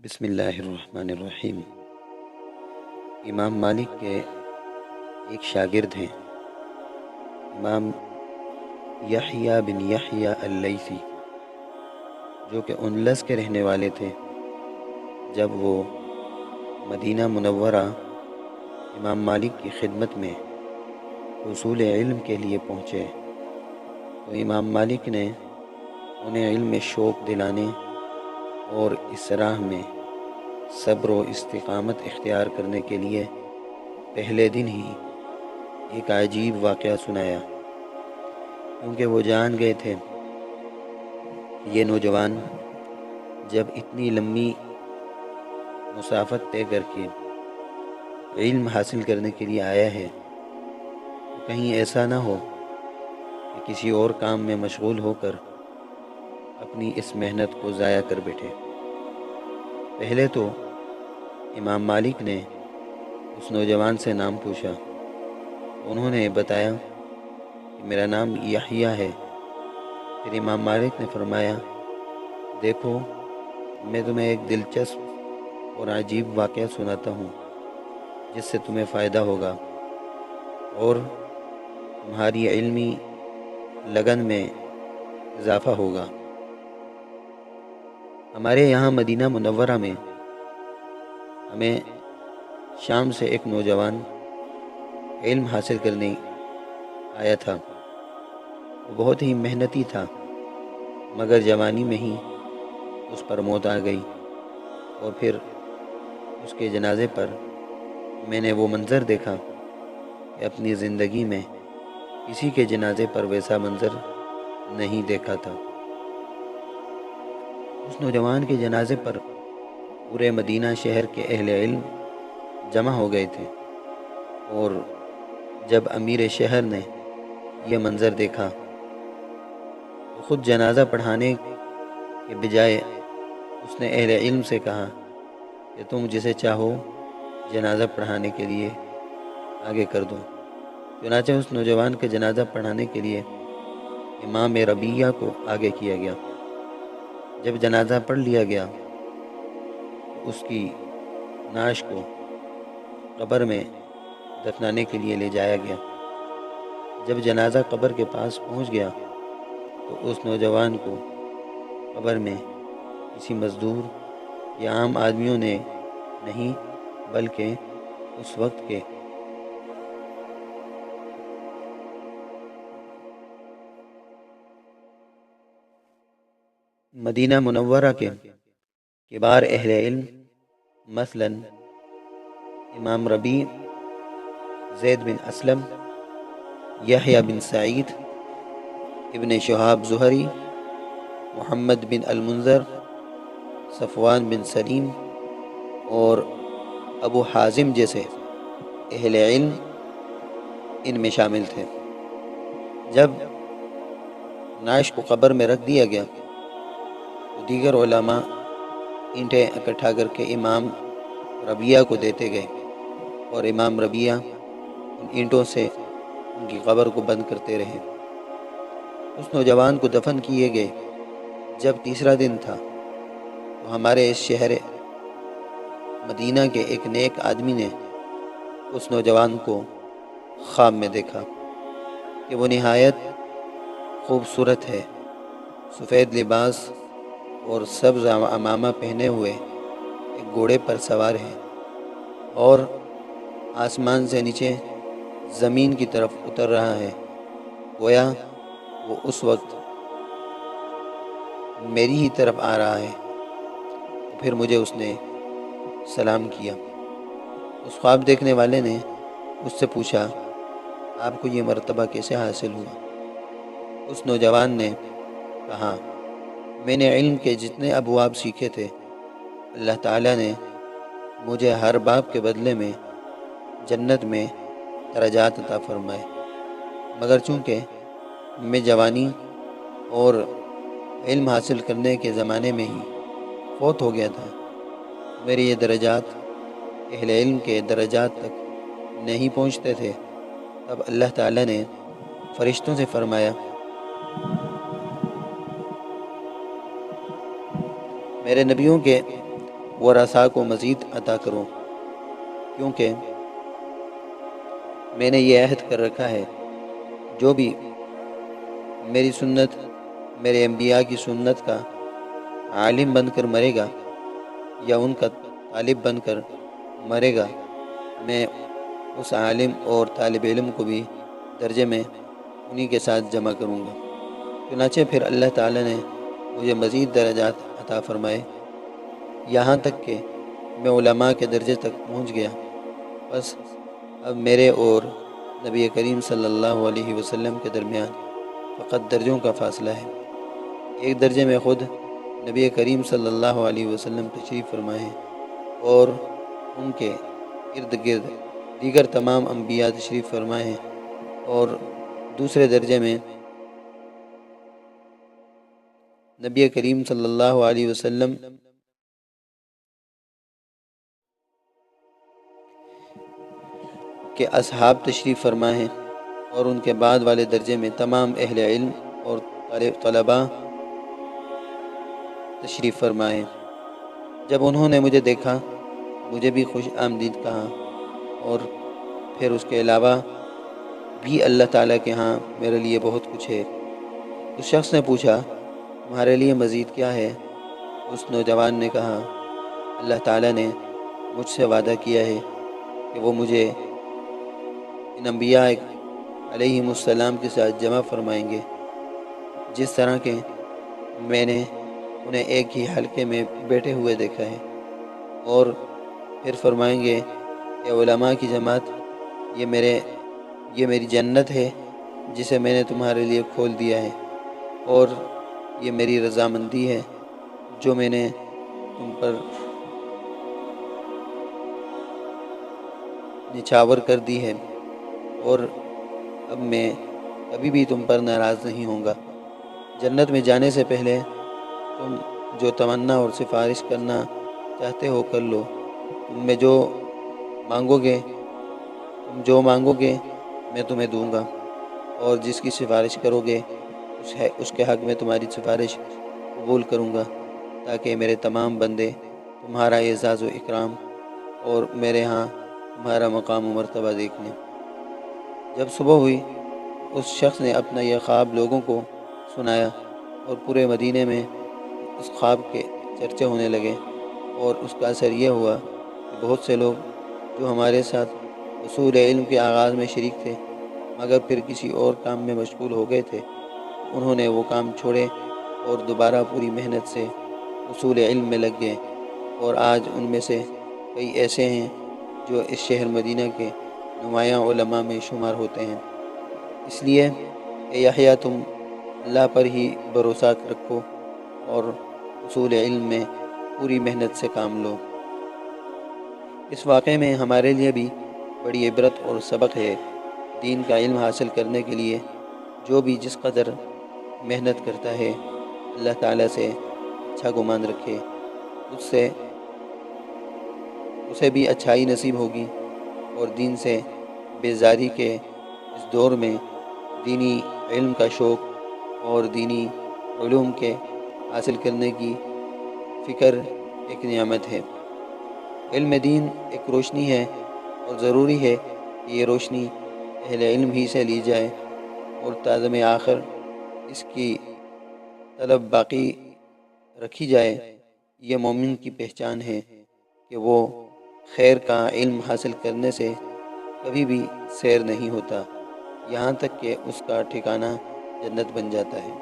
بسم اللہ الرحمن الرحیم۔ امام مالک کے ایک شاگرد ہیں، امام یحییٰ بن یحییٰ اللیثی، جو کہ اندلس کے رہنے والے تھے۔ جب وہ مدینہ منورہ امام مالک کی خدمت میں حصول علم کے لیے پہنچے تو امام مالک نے انہیں علم میں شوق دلانے اور اس راہ میں صبر و استقامت اختیار کرنے کے لیے پہلے دن ہی ایک عجیب واقعہ سنایا، کیونکہ وہ جان گئے تھے کہ یہ نوجوان جب اتنی لمبی مسافت طے کر کے علم حاصل کرنے کے لیے آیا ہے تو کہیں ایسا نہ ہو کہ کسی اور کام میں مشغول ہو کر اپنی اس محنت کو ضائع کر بیٹھے۔ پہلے تو امام مالک نے اس نوجوان سے نام پوچھا، انہوں نے بتایا کہ میرا نام یحییٰ ہے۔ پھر امام مالک نے فرمایا، دیکھو میں تمہیں ایک دلچسپ اور عجیب واقعہ سناتا ہوں جس سے تمہیں فائدہ ہوگا اور تمہاری علمی لگن میں اضافہ ہوگا۔ ہمارے یہاں مدینہ منورہ میں ہمیں شام سے ایک نوجوان علم حاصل کرنے آیا تھا۔ وہ بہت ہی محنتی تھا، مگر جوانی میں ہی اس پر موت آ گئی، اور پھر اس کے جنازے پر میں نے وہ منظر دیکھا کہ اپنی زندگی میں کسی کے جنازے پر ویسا منظر نہیں دیکھا تھا۔ اس نوجوان کے جنازے پر پورے مدینہ شہر کے اہل علم جمع ہو گئے تھے، اور جب امیر شہر نے یہ منظر دیکھا تو خود جنازہ پڑھانے کے بجائے اس نے اہل علم سے کہا کہ تم جسے چاہو جنازہ پڑھانے کے لیے آگے کر دو۔ چنانچہ اس نوجوان کے جنازہ پڑھانے کے لیے امام ربیہ کو آگے کیا گیا۔ جب جنازہ پڑھ لیا گیا تو اس کی نعش کو قبر میں دفنانے کے لیے لے جایا گیا۔ جب جنازہ قبر کے پاس پہنچ گیا تو اس نوجوان کو قبر میں کسی مزدور یا عام آدمیوں نے نہیں، بلکہ اس وقت کے مدینہ منورہ کے کبار اہل علم، مثلا امام ربیع، زید بن اسلم، یحییٰ بن سعید، ابن شہاب زہری، محمد بن المنذر، صفوان بن سلیم اور ابو حازم جیسے اہل علم ان میں شامل تھے۔ جب نعش کو قبر میں رکھ دیا گیا تو دیگر علماء اینٹیں اکٹھا کر کے امام ربیہ کو دیتے گئے، اور امام ربیہ ان اینٹوں سے ان کی قبر کو بند کرتے رہے۔ اس نوجوان کو دفن کیے گئے۔ جب تیسرا دن تھا تو ہمارے اس شہر مدینہ کے ایک نیک آدمی نے اس نوجوان کو خواب میں دیکھا کہ وہ نہایت خوبصورت ہے، سفید لباس اور سبز عمامہ پہنے ہوئے ایک گھوڑے پر سوار ہے، اور آسمان سے نیچے زمین کی طرف اتر رہا ہے، گویا وہ اس وقت میری ہی طرف آ رہا ہے۔ پھر مجھے اس نے سلام کیا۔ اس خواب دیکھنے والے نے اس سے پوچھا، آپ کو یہ مرتبہ کیسے حاصل ہوا؟ اس نوجوان نے کہا، میں نے علم کے جتنے ابواب سیکھے تھے، اللہ تعالیٰ نے مجھے ہر باب کے بدلے میں جنت میں درجات عطا فرمائے، مگر چونکہ میں جوانی اور علم حاصل کرنے کے زمانے میں ہی فوت ہو گیا تھا، میرے یہ درجات اہل علم کے درجات تک نہیں پہنچتے تھے۔ تب اللہ تعالیٰ نے فرشتوں سے فرمایا، میرے نبیوں کے ورثاء کو مزید عطا کرو، کیونکہ میں نے یہ عہد کر رکھا ہے جو بھی میری سنت، میرے انبیاء کی سنت کا عالم بن کر مرے گا یا ان کا طالب بن کر مرے گا، میں اس عالم اور طالب علم کو بھی درجے میں انہی کے ساتھ جمع کروں گا۔ چنانچہ پھر اللہ تعالیٰ نے مجھے مزید درجات عطا فرمائے، یہاں تک کہ میں علماء کے درجے تک پہنچ گیا۔ بس اب میرے اور نبی کریم صلی اللہ علیہ وسلم کے درمیان فقط درجوں کا فاصلہ ہے۔ ایک درجے میں خود نبی کریم صلی اللہ علیہ وسلم تشریف فرمائے ہیں اور ان کے ارد گرد دیگر تمام انبیاء تشریف فرمائے ہیں، اور دوسرے درجے میں نبی کریم صلی اللہ علیہ وسلم کے اصحاب تشریف فرما ہیں، اور ان کے بعد والے درجے میں تمام اہل علم اور طلباء تشریف فرما ہیں۔ جب انہوں نے مجھے دیکھا، مجھے بھی خوش آمدید کہا، اور پھر اس کے علاوہ بھی اللہ تعالیٰ کے ہاں میرے لیے بہت کچھ ہے۔ اس شخص نے پوچھا، تمہارے لیے مزید کیا ہے؟ اس نوجوان نے کہا، اللہ تعالیٰ نے مجھ سے وعدہ کیا ہے کہ وہ مجھے ان انبیاء علیہم السلام کے ساتھ جمع فرمائیں گے، جس طرح کہ میں نے انہیں ایک ہی حلقے میں بیٹھے ہوئے دیکھا ہے، اور پھر فرمائیں گے، اے علماء کی جماعت، یہ میری جنت ہے جسے میں نے تمہارے لیے کھول دیا ہے، اور یہ میری رضامندی ہے جو میں نے تم پر نچھاور کر دی ہے، اور اب میں کبھی بھی تم پر ناراض نہیں ہوں گا۔ جنت میں جانے سے پہلے تم جو تمنا اور سفارش کرنا چاہتے ہو کر لو۔ تم جو مانگو گے میں تمہیں دوں گا، اور جس کی سفارش کرو گے اس کے حق میں تمہاری سفارش قبول کروں گا، تاکہ میرے تمام بندے تمہارا اعزاز و اکرام اور میرے ہاں تمہارا مقام و مرتبہ دیکھ لیں۔ جب صبح ہوئی، اس شخص نے اپنا یہ خواب لوگوں کو سنایا، اور پورے مدینے میں اس خواب کے چرچے ہونے لگے، اور اس کا اثر یہ ہوا کہ بہت سے لوگ جو ہمارے ساتھ اصول علم کے آغاز میں شریک تھے مگر پھر کسی اور کام میں مشغول ہو گئے تھے، انہوں نے وہ کام چھوڑے اور دوبارہ پوری محنت سے اصول علم میں لگ گئے، اور آج ان میں سے کئی ایسے ہیں جو اس شہر مدینہ کے نمایاں علماء میں شمار ہوتے ہیں۔ اس لیے اے یحییٰ، تم اللہ پر ہی بھروسہ رکھو اور اصول علم میں پوری محنت سے کام لو۔ اس واقعے میں ہمارے لیے بھی بڑی عبرت اور سبق ہے۔ دین کا علم حاصل کرنے کے لیے جو بھی جس قدر محنت کرتا ہے، اللہ تعالیٰ سے اچھا گمان رکھے، اسے بھی اچھائی نصیب ہوگی، اور دین سے بیزاری کے اس دور میں دینی علم کا شوق اور دینی علوم کے حاصل کرنے کی فکر ایک نعمت ہے۔ علم دین ایک روشنی ہے، اور ضروری ہے کہ یہ روشنی اہل علم ہی سے لی جائے، اور تعظم آخر اس کی طلب باقی رکھی جائے۔ یہ مومن کی پہچان ہے کہ وہ خیر کا علم حاصل کرنے سے کبھی بھی سیر نہیں ہوتا، یہاں تک کہ اس کا ٹھکانہ جنت بن جاتا ہے۔